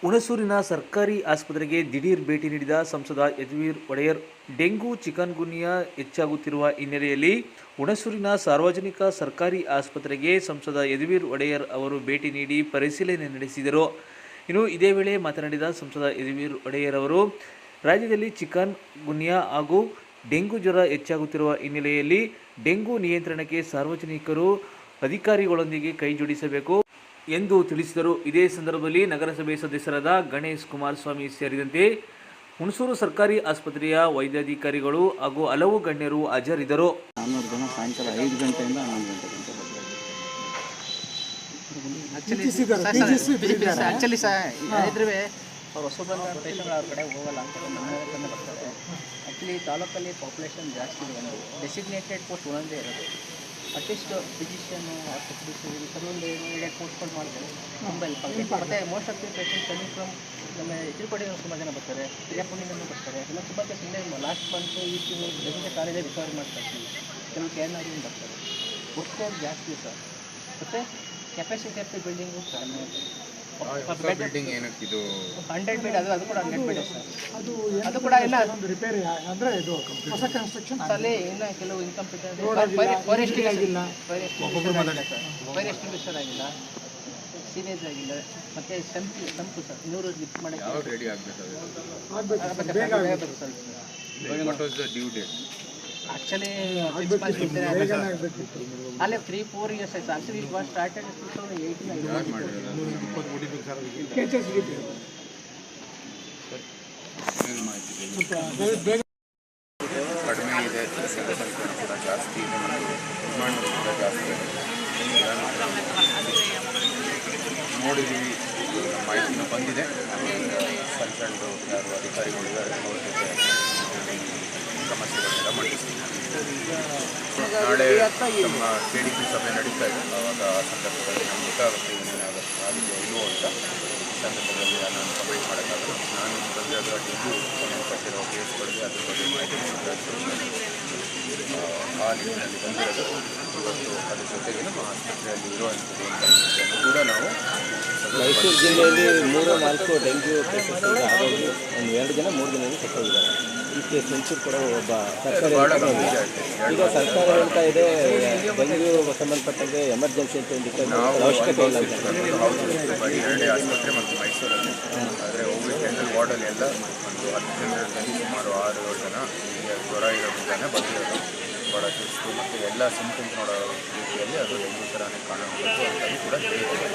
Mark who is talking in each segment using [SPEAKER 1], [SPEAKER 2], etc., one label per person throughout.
[SPEAKER 1] ಹುಣಸೂರಿನ ಸರ್ಕಾರಿ ಆಸ್ಪತ್ರೆಗೆ ದಿಢೀರ್ ಭೇಟಿ ನೀಡಿದ ಸಂಸದ ಯದುವೀರ್ ಒಡೆಯರ್. ಡೆಂಗು ಚಿಕನ್ಗುನ್ಯಾ ಹೆಚ್ಚಾಗುತ್ತಿರುವ ಹಿನ್ನೆಲೆಯಲ್ಲಿ ಹುಣಸೂರಿನ ಸಾರ್ವಜನಿಕ ಸರ್ಕಾರಿ ಆಸ್ಪತ್ರೆಗೆ ಸಂಸದ ಯದುವೀರ್ ಒಡೆಯರ್ ಅವರು ಭೇಟಿ ನೀಡಿ ಪರಿಶೀಲನೆ ನಡೆಸಿದರು. ಇನ್ನು ಇದೇ ವೇಳೆ ಮಾತನಾಡಿದ ಸಂಸದ ಯದುವೀರ್ ಒಡೆಯರ್ ಅವರು, ರಾಜ್ಯದಲ್ಲಿ ಚಿಕನ್ ಗುನ್ಯಾ ಹಾಗೂ ಡೆಂಗು ಜ್ವರ ಹೆಚ್ಚಾಗುತ್ತಿರುವ ಹಿನ್ನೆಲೆಯಲ್ಲಿ ಡೆಂಗು ನಿಯಂತ್ರಣಕ್ಕೆ ಸಾರ್ವಜನಿಕರು ಅಧಿಕಾರಿಗಳೊಂದಿಗೆ ಕೈಜೋಡಿಸಬೇಕು ಎಂದು ತಿಳಿಸಿದರು. ಇದೇ ಸಂದರ್ಭದಲ್ಲಿ ನಗರಸಭೆ ಸದಸ್ಯರಾದ ಗಣೇಶ್ ಕುಮಾರಸ್ವಾಮಿ ಸೇರಿದಂತೆ ಹುಣಸೂರು ಸರ್ಕಾರಿ ಆಸ್ಪತ್ರೆಯ ವೈದ್ಯಾಧಿಕಾರಿಗಳು ಹಾಗೂ ಹಲವು ಗಣ್ಯರು ಹಾಜರಿದ್ದರು.
[SPEAKER 2] 400 ಜನ ಸಾಯಂಕಾಲ 5 ಗಂಟೆಯಿಂದ 11 ಗಂಟೆ
[SPEAKER 3] ಅವ್ರು ಹೊಸಬಂದ ಪೇಷಂಟ್ಗಳು ಅವ್ರ ಕಡೆ ಹೋಗಲ್ಲ ಅಂತ ನಮ್ಮ ಬರ್ತಾರೆ. ಆ್ಯಕ್ಚುಲಿ ತಾಲೂಕಲ್ಲಿ ಪಾಪ್ಯುಲೇಷನ್ ಜಾಸ್ತಿ ಇದೆ, ಒಂದು ಡೆಸಿಗ್ನೇಟೆಡ್ ಪೋಸ್ಟ್ ಒಂದೊಂದೇ ಇರೋದು. ಅಟ್ಲೀಸ್ಟ್ ಫಿಸಿಷಿಯನ್ನು ಆರ್ಥೋಪೆಡಿಸ್ಟ್ ಕೆಲವೊಂದು ಇಮಿಡಿಯೇಟ್ ಪೋಸ್ಟ್ಗಳು ಮಾಡ್ತಾರೆ, ತುಂಬ ಹೆಲ್ಪ್ ಆಗುತ್ತೆ. ಮತ್ತು most of the patient coming from ನಮ್ಮ ತಿರುಪತಿಯಿಂದ ತುಂಬ ಜನ ಬರ್ತಾರೆ, ಪಿರಿಯಾಪುರದಿಂದ ಬರ್ತಾರೆ. ಎಲ್ಲ ತುಂಬ ಜನ ಲಾಸ್ಟ್ ಮಂತ್ ಈ ತಿಂಗಳು ಬೆಂಗಳೂರು ಕಾಲೇಜೇ ರಿಕವರಿ ಮಾಡ್ತಾ ಇರ್ತೀವಿ. ಕೆಲವು ಕೇರಳದಿಂದ ಬರ್ತಾರೆ. ಒಟ್ಟು ಜಾಸ್ತಿ ಸರ್. ಮತ್ತು ಕೆಪಾಸಿಟಿ ಆಫ್ ದಿ ಬಿಲ್ಡಿಂಗು ಕಡಿಮೆ ಇದೆ.
[SPEAKER 2] ಬಿಲ್ಡಿಂಗ್ ಏನಕ್ಕೆ ಇದು
[SPEAKER 3] 100 ಬೆಡ್, ಅದು ಕೂಡ 100 ಬೆಡ್ ಸರ್. ಅದು ಕೂಡ ಎಲ್ಲ
[SPEAKER 4] ರಿಪೇರಿ ಅಂದರೆ ಇದು ಹೊಸ ಕನ್ಸ್ಟ್ರಕ್ಷನ್
[SPEAKER 3] ಅಲ್ಲಿ ಇನ್ನು ಕೆಲವು ಇನ್ಕಂಪ್ಲೀಟ್ ಫೈರ್ ಎಸ್ಟಿಂಗ್ವಿಷರ್ ಆಗಿಲ್ಲ, ಸೀವೇಜ್ ಆಗಿಲ್ಲ, ಮತ್ತು ಸಂಪು ಸರ್ 100 ಲಿಫ್ಟ್ ಮಾಡೋಕ್ಕೆ
[SPEAKER 2] ರೆಡಿ ಆಗಬೇಕು
[SPEAKER 3] sir.
[SPEAKER 2] What was the due date?
[SPEAKER 3] Actually ಅಲ್ಲೇ 3-4 years ಆಯ್ತು. Actually it was started 2018.
[SPEAKER 2] ಕಡಿಮೆ ಇದೆ, ಜನಸಂಖ್ಯೆ ಕೂಡ ಜಾಸ್ತಿ ಇದೆ, ನಿರ್ಮಾಣಗಳು ಕೂಡ ಜಾಸ್ತಿ ಇದೆ. ನೋಡಿದ್ದೀವಿ, ಮಾಹಿತಿನೂ ಬಂದಿದೆ. ಕನ್ಸರ್ನ್ಡು ಯಾರು ಅಧಿಕಾರಿಗಳು ಇದ್ದಾರೆ ಅವ್ರ ಜೊತೆ ಸಮಸ್ಯೆಗಳನ್ನೆಲ್ಲ ಮಂಡಿಸ್ತೀವಿ. ನಾಳೆ ನಮ್ಮ KDP ಸಭೆ ನಡೀತಾ ಇದೆ. ಆವಾಗ ಆ ಸಂದರ್ಭದಲ್ಲಿ ನಮ್ಗೆ ಗೊತ್ತಾಗುತ್ತೆ ಏನೇನಾಗುತ್ತೆ ಆಗಿದೆ ಇಲ್ವೋ ಅಂತ. ಸಂದರ್ಭದಲ್ಲಿ ನಾನು ಕಮೆಂಟ್ ಮಾಡೋಕ್ಕಾಗಲ್ಲ. ನಾನು ಬಂದಾಗ ಡೆಂಗು ಸಂಬಂಧಪಟ್ಟಿರೋ ಕೇಸ್ಗಳಿಗೆ ಅದ್ರ ಬಗ್ಗೆ ಮಾಹಿತಿ ಆ ನಿಟ್ಟಿನಲ್ಲಿ ಬಂದಿರೋದು. ಇವತ್ತು ಅದ್ರ ಜೊತೆಗೆ ನಮ್ಮ ಆಸ್ಪತ್ರೆಯಲ್ಲಿ ಇರುವಂಥದ್ದು ಕೂಡ ನಾವು
[SPEAKER 5] ಮೈಸೂರು ಜಿಲ್ಲೆಯಲ್ಲಿ 3-4 ಡೆಂಗ್ಯೂ ಕೇಸಸ್ ಆಗೋದು, ಒಂದು 2 ಜನ 3 ದಿನದಲ್ಲಿ ಸತ್ತೋಗಿದ್ದಾರೆ. ಈ ಕೇಸ್ ಮೈಸೂರು ಕೂಡ ಒಬ್ಬ ಸರ್ಕಾರಿ ಈಗ ಸರ್ಕಾರ ಹೇಳ್ತಾ ಇದೆ ಡೆಂಗ್ಯೂ ಸಂಬಂಧಪಟ್ಟಂತೆ ಎಮರ್ಜೆನ್ಸಿ ಅಂತ ಇಂಡಿಕೆ ಅವಶ್ಯಕತೆ ಇಲ್ಲ ಅಂತ.
[SPEAKER 2] ಬರೀ 2 ಆಸ್ಪತ್ರೆ ಮತ್ತು ಮೈಸೂರಲ್ಲಿ, ಆದರೆ ಕೋವಿಡ್ ಜನರಲ್ ವಾರ್ಡಲ್ಲಿ ಎಲ್ಲ ಒಂದು 10 ಜನರಲ್ಲಿ ಸುಮಾರು 6-7 ಜನ ಈಗ ಜ್ವರ ಇರೋದ್ರಿಂದಲೇ ಬಂದಿರೋದು. ಭಾಳ ಸುಸ್ತು ಮತ್ತು ಎಲ್ಲ ಸಿಂಪ್ಟಮ್ಸ್ ನೋಡೋ ರೀತಿಯಲ್ಲಿ ಅದು ಡೆಂಗ್ಯೂ ಥರನೇ ಕಾಣುವಂಥದ್ದು ಅಂತಲೂ ಕೂಡ ಹೇಳಿದ್ದಾರೆ.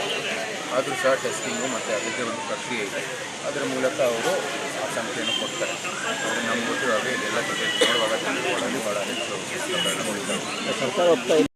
[SPEAKER 2] ಆದರೂ ಸಹ ಟೆಸ್ಟಿಂಗು ಮತ್ತು ಅದಕ್ಕೆ ಒಂದು ಪ್ರಕ್ರಿಯೆ ಇದೆ. ಅದರ ಮೂಲಕ ಅವರು ಆ ಸಂಖ್ಯೆಯನ್ನು ಕೊಡ್ತಾರೆ. ಅವರು ನಮ್ಗೆ ಗೊತ್ತಿರುವಾಗ ಇದೆಲ್ಲ ಜೊತೆ ನೋಡುವಾಗ ಜನರು ಭಾಳ ಹೆಚ್ಚು ಪ್ರಕರಣಗಳಿದ್ದಾವೆ.
[SPEAKER 5] ಸರ್ಕಾರ